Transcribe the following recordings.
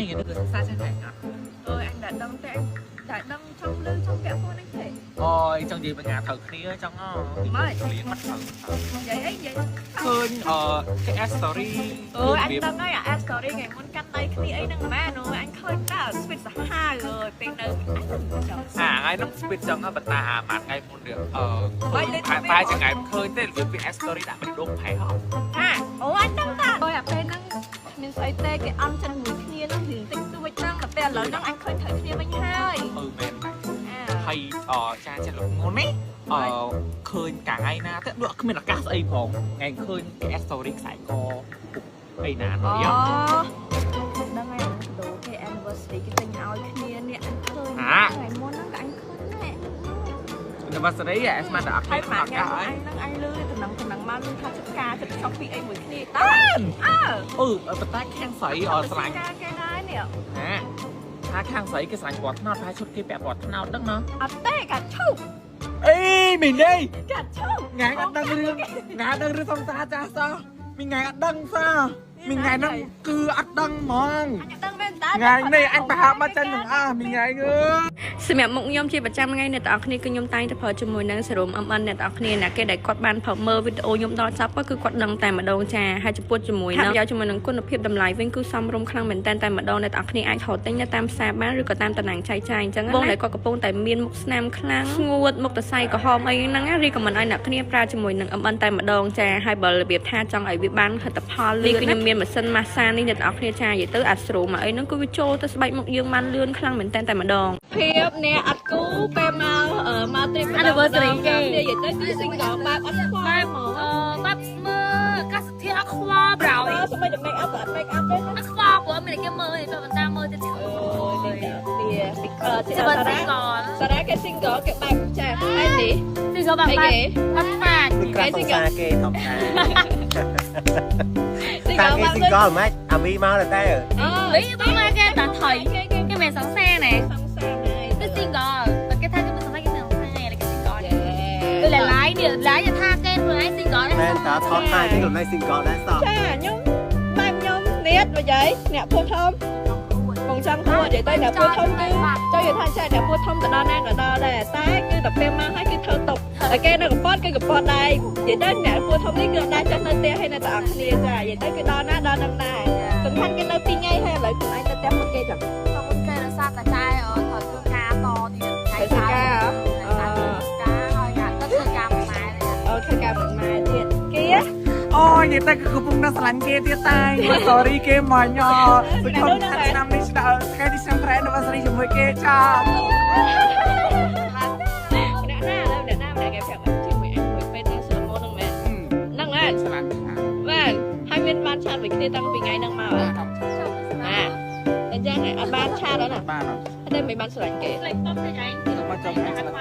này người ta xa xa này anh đã đăng trong lưng trong kẹo phone anh thể ôi trong gì mà nhà thờ kia trong mới liền mắt thờ vậy ấy vậy khơi cái story anh đăng ấy à story ngày muốn cắt tay khi ấy nâng má nó anh khơi ta speed hai rồi bên đâu ngay nó speed trong nó bật tà mặt ngay một được phải chẳng ngày khơi tên với story đã bị đụng phải không anh đăng ta tôi à bên nâng mình xoay tê cái ăn chân mũi kia nó hình tích tôi trăng mà tên lớn nâng anh khơi thời kia bên hai men hay cha chân là ngon ấy khơi cả ngày na thế được mình là cá ấy phòng ngày khơi cái story sải co ấy nà nói đăng ngày đủ cái anniversary cái tình ao kia nè anh khơi ngày muốn nó anh khơi nè anniversary à mà đã thấy mặt anh lư từ nắng mang thay chất ca chất trong phi anh với kia bật tay khang sấy sải cái này nèถ้าข้างใสก็สั่งกอดนอดพายชุดกี่แบบกอดนอดดังเนาะ เต้กัดชุบ เอ้ยมินđây กัดชุบ งานอัดดังเรื่องงานอัดดังเรื่องสองตาจ้าซะมีงานอัดดังซะมีงานนั่งคืออัดดังมองงานนี่อันไปหามาจันหนึ่งมีงานเงืสมัยมุกยมที่ประจำไงเนี่ยตอนนี้ก็ยมตายแต่พอจมูกนั่งสรุปอันเนี่ยตอนนี้เนี่ยแกได้กดบานเผาเมื่อวิดีโอยมดอนซับก็คือกดดังแต่มาโดนแชร์ให้จะปวดจมูกนะยาวจมูกนั่งก้นเพียบดำไหลวิ่งคือซ้ำรมครั้งเหมือนแต่มาโดนในตอนนี้ไอ้ถอดเต้นตามแสบบ้านหรือก็ตามตะหนังใจจังวงไหนก็กระโปรงแต่เมียนมุกสนามครั้งงวดมุกตะไซก็หอมไอ้นั่งรีกับมันไอ้หนักนี้ปลาจมูกนั่งอันแต่มาโดนแชร์ให้บอลระเบียบท่าจังไอ้วิบันขัดตะพอเลื่อนก็ยังเมียนมาเส้นมาซานี่เนี่ยตอนนี้แชร์อย่าตื้ออัดสรุปมาไอ้นั่งก็วิโจตะสบายมุกยืงมันเลื่อนครั้งเหมือนแต่มาโดนเพียบเนี่ยอัดกูไปมาเตรียมanniversary គេនិយាយទៅគឺ single បែបអត់ខ្វល់ហ្មងបែបស្មើកាសធាអត់ខ្វល់ប្រោយស្មើតែ make up អត់ make up ទេណាអត់ខ្វល់ព្រោះមានគេមើលទៅបន្តមើលទៅទៀតសារ៉ាគេ single គេបែបចាហើយនេះ single បែបបាត់គេ single គេធម្មតាតាគេ single មិនអាវីមកទៅតែវីមកគេតាថៃគេមិនសង្សារណែគេ single តែគេថាគេមិនសង្សារគេមិនសង្សារគេ single គឺឡាយจะท่าเก้นเลย single មែនតើថតថៃគេខ្លួនឯង single ដែរសោះចាខ្ញុំបែបខ្ញុំនេះបើយាយអ្នកពួតធំបងចង់គួរនិយាយទៅអ្នកពួតធំគឺចូលយល់ថាចាអ្នកពួតធំទៅដល់ណាក៏ដល់ដែរតែគឺតែពេលមកហើយគឺធ្វើតុកតែគេនៅកពតគឺកពតដែរនិយាយទៅអ្នកពួតធំនេះគឺអត់ដែរចិត្តនៅផ្ទះហើយនៅតែអត់គ្នាចានិយាយទៅគឺដល់ណាដល់នឹងដែរសំខាន់គេនៅ2ថ្ងៃហើយឥឡូវខ្លួនឯងទៅផ្ទះមុនគេចឹងមុនគេរសាតែចាយថតធ្វើការតទៀតធ្វើការធ្វើការមិនម៉ែទៀតគេអូយនិយាយទៅគឺកំពុងតែស្រឡាញ់គេទៀតតែ sorry គេមកញ៉ោសុខុមឆ្នាំនេះស្ដាប់ថ្ងៃទីឆ្នាំ anniversary ជាមួយគេចាអ្នកណាគេប្រាប់ជាមួយអញមួយពេលទៅស្លមុនហ្នឹងមែនហ្នឹងមែនស្រឡាញ់បានហើយមានបានឆាតមួយគ្នាតាំងពីថ្ងៃហ្នឹងមកអញ្ចឹងអត់បានឆាតដល់ណាបានតែមិនបានស្រឡាញ់គេលេខប៉ុបតែឯងគឺមកចង់ថាវីដេ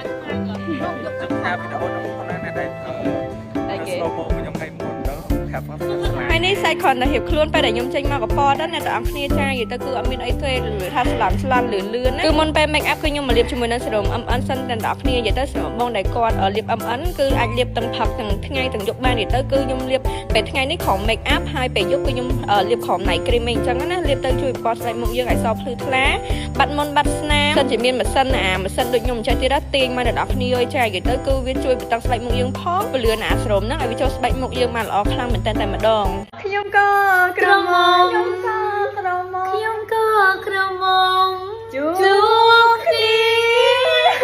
អូក្នុងខ្លួនឯងដែលគេ slow mo ខ្ញុំថ្ងៃមុនទៅប្រាប់ហើយនេះសាច់គ្រាន់តែរៀបខ្លួនពេលដែលខ្ញុំចេញមកកពតហ្នឹងអ្នកទាំងអស់គ្នាចានិយាយទៅគឺអត់មានអីទេថាស្លាន់លឿនណាគឺមុនពេល make up គឺខ្ញុំមកលាបជាមួយនឹងសេរ៉ូម MN សិនតែអ្នកទាំងអស់គ្នានិយាយទៅសម្រាប់បងដែលគាត់លាប MN គឺអាចលាបទាំងផឹកទាំងថ្ងៃទាំងយប់បាននិយាយទៅគឺខ្ញុំលាបពេលថ្ងៃនេះក្រុម make up ហើយពេលយប់គឺខ្ញុំលាបក្រុម night cream អញ្ចឹងណាលាបទៅជួយបត់ស្បែកមុខយើងឲ្យសភ្លឺថ្លាបាត់មុនបាត់ស្នាមសិនជាមានម៉ាស៊ីនម៉ាស៊ីនដូចខ្ញុំចេះទៀតទាញមកអ្នកទាំងអស់គ្នាឲ្យចានិយាយទៅគឺវាជួយបន្តស្បែកមុខយើងផងពន្លឿនសេរ៉ូមហ្នឹងឲ្យវាចូលស្បែកមុខយើងមកល្អខ្លាំងមែនតើតែម្ដងខ្ញុំក៏ក្រមុំជួគ្នា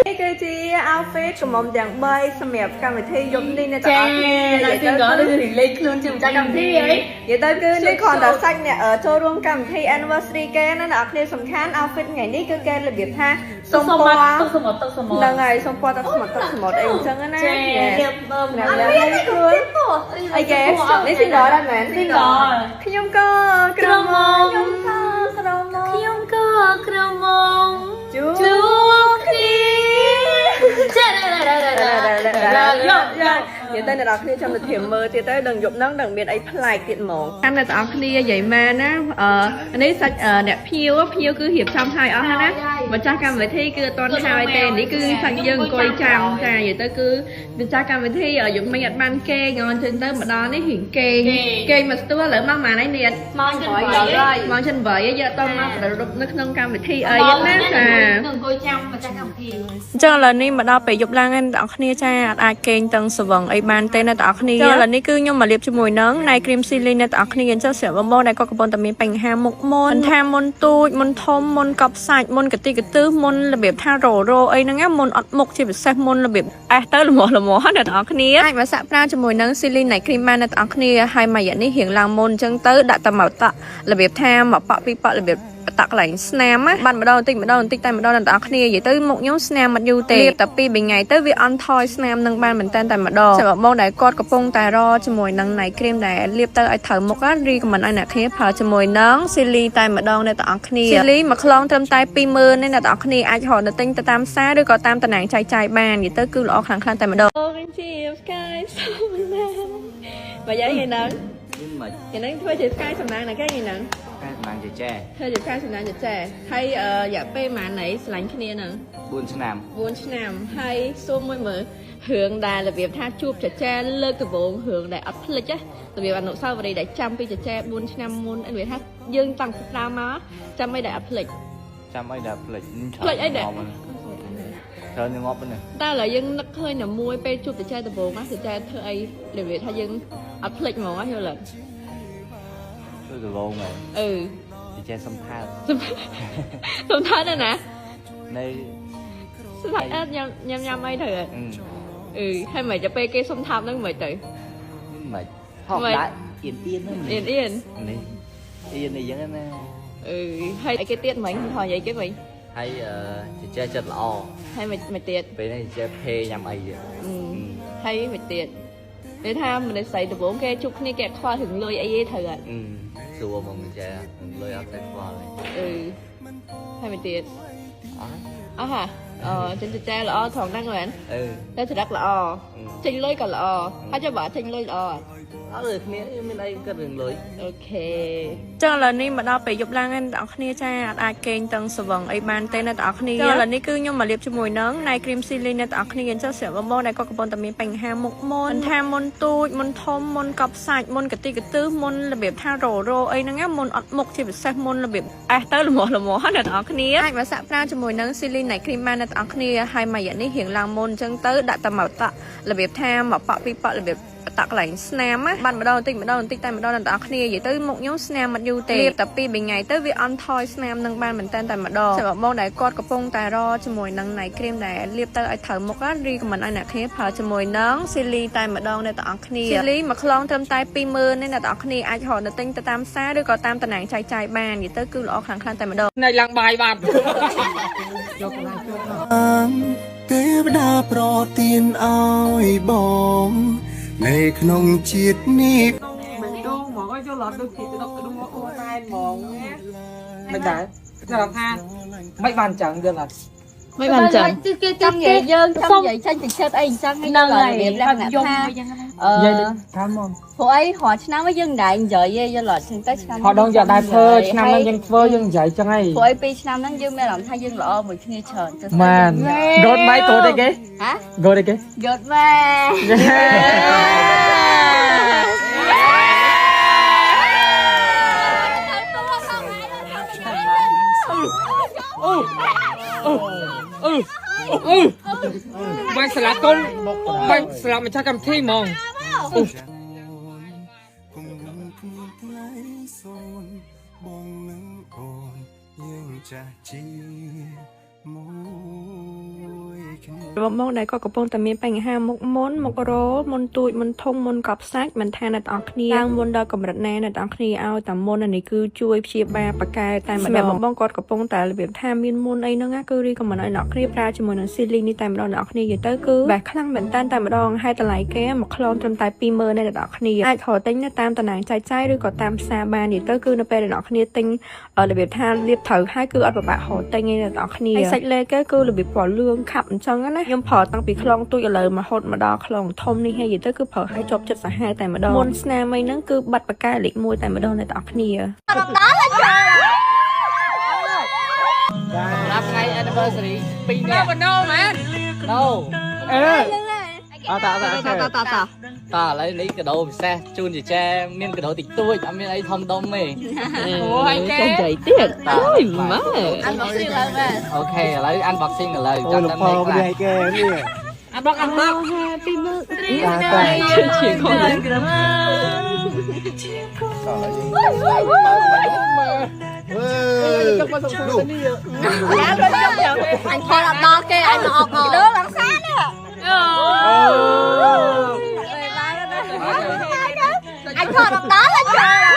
នេះគឺជា outfit ក្រមុំទាំង3សម្រាប់កម្មវិធីយប់នេះអ្នកទាំងអស់គ្នានិយាយទៅគឺលេខខ្លួនជាម្ចាស់កម្មវិធីហីនិយាយទៅគឺនេះគ្រាន់តែសាច់អ្នកចូលរួមកម្មវិធី anniversary គេណាអ្នកទាំងអស់គ្នាសំខាន់ outfit ថ្ងៃនេះគឺគេរបៀបថាសុំពណ៌ហ្នឹងហើយសុំពណ៌ទឹកសមុទ្រអីអញ្ចឹងណាចារៀបអ្នកនេះខ្លួនអីគេនេះ single ដែរមែន single ខ្ញុំក៏ក្រមុំជួគ្នាចានិយាយទៅអ្នកនរគ្នាចាំទៅធៀបមើលទៀតទៅដឹងយប់ហ្នឹងដឹងមានអីប្លែកទៀតហ្មងតាមអ្នកនរគ្នានិយាយមែនណានេះសាច់អ្នកភៀវគឺរៀបចំឲ្យអស់ណា mà cha cam với thi cứ toàn hai tên đi cứ sang dân coi chăm cha vậy tới cứ cha cam với thi ở dụng mình ăn ban kê ngon trên tới mà đó nó hiện kê mà tôi lỡ mà này nè mong chân vợi rồi mong chân vợi giờ tao mà phải đục nước nông cam với thi ấy hết á đừng coi chăm mà cha cam thi cho làนี่มาដល់ពេលយប់ឡើងឯអ្នកគ្នាចាអាចគេងទាំងស្វឹងអីបានទេអ្នកគ្នាចុះឥឡូវនេះគឺខ្ញុំមកលាបជាមួយនឹង Night Cream Sealy អ្នកគ្នាអញ្ចឹងស្រាប់បងដែលក៏កំពុងតែមានបញ្ហាមុខមុនថាមុនទូចមុនធំមុនកប់សាច់មុនកតិកទឺមុនរបៀបថារអីហ្នឹងមុនអត់មុខជាពិសេសមុនរបៀបអេះទៅល្មមអ្នកគ្នាអាចមកសាក់ប្រាជាមួយនឹង Sealy Night Cream បានអ្នកគ្នាហើយមួយរយៈនេះរៀងឡើងមុនអញ្ចឹងទៅដាក់តែមកតារបៀបថាមកប៉ពីប៉របៀបតាក់កន្លែងស្នាមបានម្ដងបន្តិចតែម្ដងអ្នកនរគ្នានិយាយទៅមុខខ្ញុំស្នាមមិនយូរទេលាបតែ2 3ថ្ងៃទៅវាអន់ថយស្នាមនឹងបានមែនតែម្ដងសម្រាប់បងដែលគាត់កំពុងតែរជាមួយនឹង Night Cream ដែលលាបទៅឲ្យត្រូវមុខរីកមិនឲ្យអ្នកគ្នាប្រើជាមួយនឹង Sealy តែម្ដងអ្នកនរគ្នា Sealy មួយខ្លងត្រឹមតែ 20000 ទេអ្នកនរគ្នាអាចរកទៅទិញទៅតាមផ្សារឬក៏តាមតំណែងចាយបាននិយាយទៅគឺល្អខ្លាំងតែម្ដងអូវិញជា Sky សំណាងបើយាយហ្នឹងហ្នឹងធ្វើជា Sky សំណាងណាគេហ្នឹងmang về tre ធ្វើជាការសំណាញ់ចាហើយរយៈពេលប៉ុន្មានស្រឡាញ់គ្នាហ្នឹង4 ឆ្នាំ4ឆ្នាំហើយសួរមួយមើលរឿងដែលរបៀបថាជួបចាលើកដំបូងរឿងដែលអត់ភ្លេចរបៀបអនុស្សាវរីយ៍ដែលចាំពីចា4ឆ្នាំមុនរបៀបថាយើងតាំងពីដើមមកចាំអីដែលអត់ភ្លេចចាំអីដែលភ្លេចអីដែលច្រើនងាប់ហ្នឹងតែឥឡូវយើងនឹកឃើញតែមួយពេលជួបចាដំបូងចាធ្វើអីរបៀបថាយើងអត់ភ្លេចហ្មងយល់ទេคือกับวงไงจะแจ้สัมภาษณ์นั่นนะในสัมภาษณ์ยำไม่เถอะให้เหมือนจะไปเกย์ส้มทำนั่งเหมือนเถอะเหมือนห้องได้เอียนนั่นเอียนนี่นี่ยังไงนะให้ไอ้เกย์เตี้ยเหมือนถอยใหญ่เกย์ไหมให้จะแจ้จัดละอให้ไม่เตี้ยไปในจะเพย์ยำไอ้ให้ไม่เตี้ยđể tham mình xài được 4 cái chục này kẹt khoa thừng lôi ấy thử ạ xua mà mình sẽ lôi áp tay khoa này hay mình tiền hả trên cha là thằng đang rồi anh đây thì đắt là trên lôi cả là hay cho bà trên lôi là được nè bên đây có đường lối ok cho làนี่มาដល់ពេលយប់ឡើងឯអ្នកគ្នាចាអាចគេងទាំងស្វឹងអីបានទេអ្នកគ្នាចុះឥឡូវនេះគឺខ្ញុំមកលាបជាមួយនឹង Night Cream Sealy អ្នកគ្នាអញ្ចឹងស្រាប់បងដែលគាត់កំពុងតែមានបញ្ហាមុខមុនថាមុនទូចមុនធំមុនកប់សាច់មុនកតិកទឺមុនរបៀបថារអីហ្នឹងមុនអត់មុខជាពិសេសមុនរបៀបអេះទៅល្មមអ្នកគ្នាអាចមកសាក់ប្រាជាមួយនឹង Sealy Night Cream បានអ្នកគ្នាហើយមួយរយៈនេះរៀងឡើងមុនអញ្ចឹងទៅដាក់តែមកតារបៀបថាមកប៉ពីប៉របៀបតាក់កន្លែងស្នាមបានម្ដងបន្តិចតែម្ដងអ្នកនរគ្នានិយាយទៅមុខខ្ញុំស្នាមមិនយូរទេលាបតែ2 3ថ្ងៃទៅវាអន់ថយស្នាមនឹងបានមែនតែម្ដងសម្រាប់បងដែលគាត់កំពុងតែរជាមួយនឹង Night Cream ដែលលាបទៅឲ្យត្រូវមុខរីកមិនឲ្យអ្នកគ្នាប្រើជាមួយនឹង Sealy តែម្ដងអ្នកនរគ្នា Sealy មួយខ្លងត្រឹមតែ 20000 ទេអ្នកនរគ្នាអាចរកទៅទិញទៅតាមផ្សារឬក៏តាមតំណែងចាយបាននិយាយទៅគឺល្អខ្លាំងតែម្ដងនៅឡើងបាយបាទយកកន្លែងចូលទេវតាប្រទានឲ្យបងในក្នុងជាតិនេះមិនដងហ្មងឲ្យចូលឡត់ដូចទីទៅដុកមកអូតែហ្មងមិនដែរគាត់ថាមិនបានចឹងយល់អត់មិនបានចឹងចាំនិយាយយើងចាំនិយាយចាញ់ពីចិត្តអីអញ្ចឹងហ្នឹងហើយរបៀបលក្ខណៈថាតាមមកព្រោះអីរាល់ឆ្នាំយើងដែរនិយាយយល់អត់ចឹងទៅឆ្នាំហត់ដងយកដែរធ្វើឆ្នាំហ្នឹងយើងធ្វើយើងនិយាយចឹងហីព្រោះអី2ឆ្នាំហ្នឹងយើងមានអារម្មណ៍ថាយើងល្អមួយគ្នាច្រើនទៅបានរត់បាយកូនអីគេហ៎កូនអីគេរត់ម៉ែបាញ់ស្លាប់កូនបាញ់ស្លាប់ម្ចាស់កម្មវិធីហ្មងបងនឹងអូនយើងចាស់ជាមួយគ្នាបងដែលក៏កំពុងតែមានបញ្ហាមុខមុខរោមុនទូចមុនធំមុនកប់សាច់មិនថាអ្នកនរគ្នាឡើងមុនដល់កម្រិតណាអ្នកនរគ្នាឲ្យតែមុននេះគឺជួយព្យាបាលបកែតែម្ដងបងគាត់កំពុងតែរបៀបថាមានមុនអីហ្នឹងគឺរីកមិនឲ្យអ្នកគ្នាប្រើជាមួយនឹង Sealy នេះតែម្ដងអ្នកគ្នានិយាយទៅគឺបែបខ្លាំងមែនតែម្ដងហើយតម្លៃគេមួយខ្លងត្រឹមតែ 20000 អ្នកនរគ្នាអាចរកទិញនៅតាមតំណែងចាយឬក៏តាមផ្សារបាននិយាយទៅគឺនៅពេលអ្នកនរគ្នាទិញរបៀបថាលាបត្រូវហើយគឺអត់ពិបាករកទិញទេអ្នកនរគ្នាហើយសាច់លេគេគឺរបៀបពណ៌លឿងខាប់អញ្ចឹងណាខ្ញុំប្រើតាំងពីខ្លងទូចឥឡូវមកហត់មកដល់ខ្លងធំនេះហើយនិយាយទៅគឺប្រើឲ្យជាប់ចិត្តសាហាវតែម្ដងមុនស្នាមអីហ្នឹងគឺបាត់បកាយលេខ1តែម្ដងអ្នកនរគ្នាដល់ថ្ងៃ anniversary 2 Đâu mà đâu mà đâu เออ តាឥឡូវនេះកដោពិសេសជូនជាចែមានកដោតិចតួចអត់មានអីធំដុំទេ Ôi cái ទៀតអូយម៉ែ unboxingឡើងបាទ អូខេឥឡូវ unboxing ឥឡូវ អូ ចាំ ល តាម ផ នេះ ោ ខ្លះ នេះគេនេះ ăn bóc Happy birthday chỉ có đấy anh thôi là to kia anh ngọt ngọt đứa làm sao nữa anh thôi là đó là trời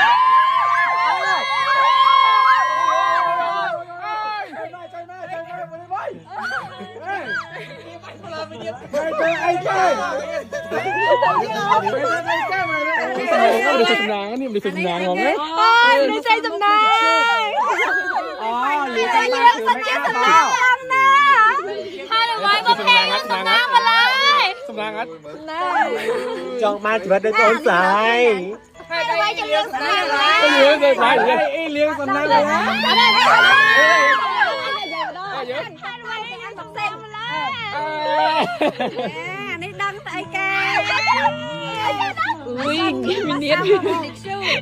Đi chơi sầm nang, đi chơi sầm nang ngon đấy. đi chơi sầm nang đi chơi gì đó sầm nang nè hai đứa quay bông hẹn sầm nang mà lại Sầm nang á. ចង់បានជីវិតដូចកូនស្រី hai đứa quay cho liếng sầm nang Liếng rồi phải đi, liếng sầm nang rồi. hai đứa quay ăn sầm sen mà lại đi đăng tại ca Ui, mình điên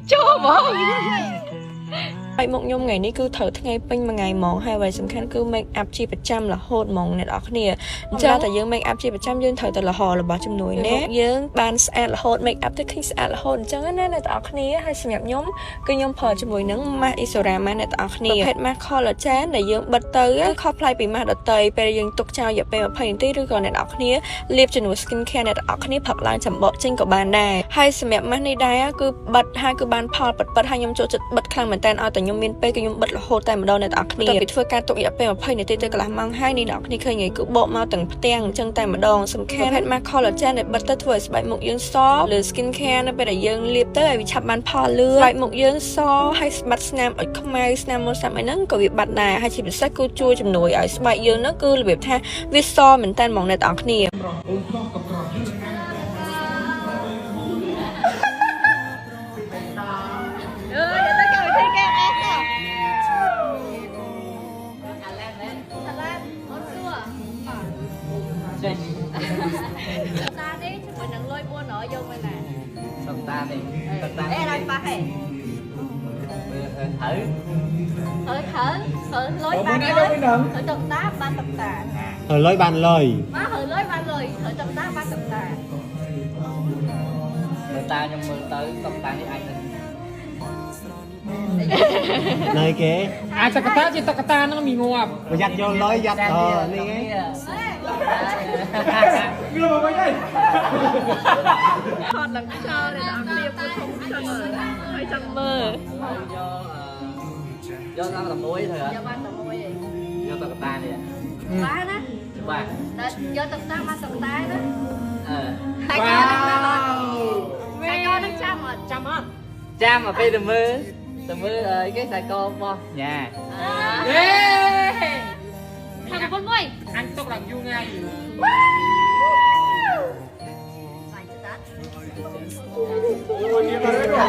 cho bỏ ហើយមកខ្ញុំថ្ងៃនេះគឺត្រូវថ្ងៃពេញមួយថ្ងៃហ្មងហើយអ្វីសំខាន់គឺ make up ជាប្រចាំរហូតហ្មងអ្នកនរគ្នាអញ្ចឹងតែយើង make up ជាប្រចាំយើងត្រូវតែរហរបស់ជំនួយណាយើងបានស្អាតរហូត make up ទៅឃើញស្អាតរហូតអញ្ចឹងណាអ្នកនរគ្នាហើយសម្រាប់ខ្ញុំគឺខ្ញុំប្រើជាមួយនឹង mask Isora mask អ្នកនរគ្នាប្រភេទ mask collagen ដែលយើងបិទទៅគឺខុសប្លែកពី mask ដទៃពេលយើងទុកចោលរយៈពេល20នាទីឬក៏អ្នកនរគ្នាលាបជំនួស skin care អ្នកនរគ្នាផឹកឡើងចំបកចេញក៏បានដែរហើយសម្រាប់ mask នេះដែរគឺបិទហើយគឺបានផលពិតៗហើយខ្ញុំចូលចិត្តបិទខ្លាំងមែនតើឲ្យតែខ្ញុំមានពេលគឺខ្ញុំបិទរហូតតែម្ដងអ្នកនរគ្នាពីធ្វើការទុករយៈពេល20នាទីទៅកន្លះម៉ោងហើយអ្នកនរគ្នាឃើញហើយគឺបកមកទាំងផ្ទាំងអញ្ចឹងតែម្ដងសំខាន់ mask collagen ដែលបិទទៅធ្វើឲ្យស្បែកមុខយើងសលើ skin care នៅពេលដែលយើងលាបទៅឲ្យវាឆាប់បានផលលឿនស្បែកមុខយើងសហើយបាត់ស្នាមអុចខ្មៅស្នាមមុនស្នាមអីហ្នឹងក៏វាបាត់ដែរហើយជាពិសេសគឺជួយជំនួយឲ្យស្បែកយើងហ្នឹងគឺរបៀបថាវាសមែនតើហ្មងអ្នកនរគ្នា ចេះ ta đi chúng mình đừng lôi mua nợ vô bên này សុំតានេះសុំតា ê đây ba hè ទៅ thử thử thử lôi ba lôi thử tầm tá ba tầm tà ហើយលុយបានលុយ má thử lôi ba lôi thử tầm tá ba tầm tà ទៅតាខ្ញុំមើលទៅសុំតានេះអាចទៅ ណៃគេ Ai chắc kata chứ kata nó mì ngọt. ប្រយ័ត្នយកលុយយ៉ាត់នេះឯង Đưa vào đây đây. ថតឡើងចោលអ្នកនរគ្នាពុទ្ធធំចឹងហើយចាំមើល យកដល់តែមួយthôi hả giờ ba tầm môi vậy យកទៅកតានេះ ba đó បាទ giờ tầm tá ba tầm tá đó អឺ hai con nó chăm rồi chăm không ចាំមកពេលទៅមើលគេខ្សែកបោះញ៉ា Ê. hai con môi Anh tóc làm vui ngay. phải chứ tát Ôi, đi vào đây rồi.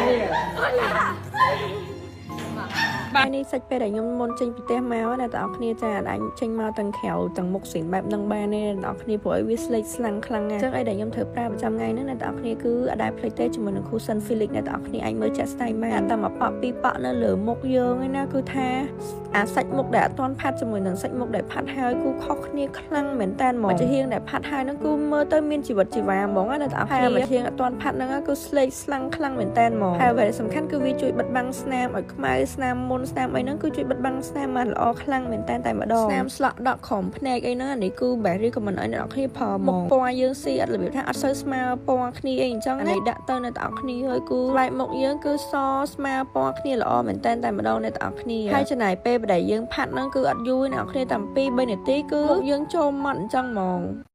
បាទនេះសាច់ពេលដែលខ្ញុំមុនចេញពីផ្ទះមកណាបងប្អូនគ្នាចាអាចចេញមកទាំងក្រៅទាំងមុខស្រីបែបហ្នឹងបានទេបងប្អូនគ្នាព្រោះឲ្យវាស្លេកស្លាំងខ្លាំងណាស់អញ្ចឹងអីដែលខ្ញុំធ្វើប្រើប្រចាំថ្ងៃហ្នឹងណាបងប្អូនគ្នាគឺអត់ដែលភ្លេចទេជាមួយនឹង Cushion Felix ណាបងប្អូនគ្នាអាចមើលចាក់ស្ដែងបានតែមកប៉ក់ពីរប៉ក់នៅលើមុខយើងឯណាគឺថាអាសាច់មុខដែលអត់ទាន់ផាត់ជាមួយនឹងសាច់មុខដែលផាត់ហើយគឺខុសគ្នាខ្លាំងមែនតើហ្មងជាហៀងដែលផាត់ហើយហ្នឹងគឺមើលទៅមានជីវិតជីវ៉ាហ្មងណាបងប្អូនគ្នាមកហៀងអត់ទាន់ផាត់ហ្នឹងគឺស្លេកស្លាំងខ្លាំងមែនតើហ្មងហើយអ្វីដែលសំខាន់គឺវាជួយបិទបាំងស្នាមឲ្យខ្មៅស្នាមមុនស្នាមអីហ្នឹងគឺជួយបិទបាំងស្នាមបានល្អខ្លាំងមែនតើតែម្ដងស្នាមស្លក់ដក់ក្រោមភ្នែកអីហ្នឹងអានេះគឺ berry ក៏មិនអីអ្នកនរគ្នាផលហ្មងពណ៌យើងស៊ីអត់របៀបថាអត់សូវស្មើពណ៌គ្នាអីអញ្ចឹងអានេះដាក់ទៅអ្នកនរគ្នាហើយគឺស្បែកមុខយើងគឺសស្មើពណ៌គ្នាល្អមែនតើតែម្ដងអ្នកនរគ្នាហើយចំណាយពេលដែលយើងផាត់ហ្នឹងគឺអត់យូរអ្នកនរគ្នាតែ2-3នាទីគឺមុខយើងចូលម៉ត់អញ្ចឹងហ្មង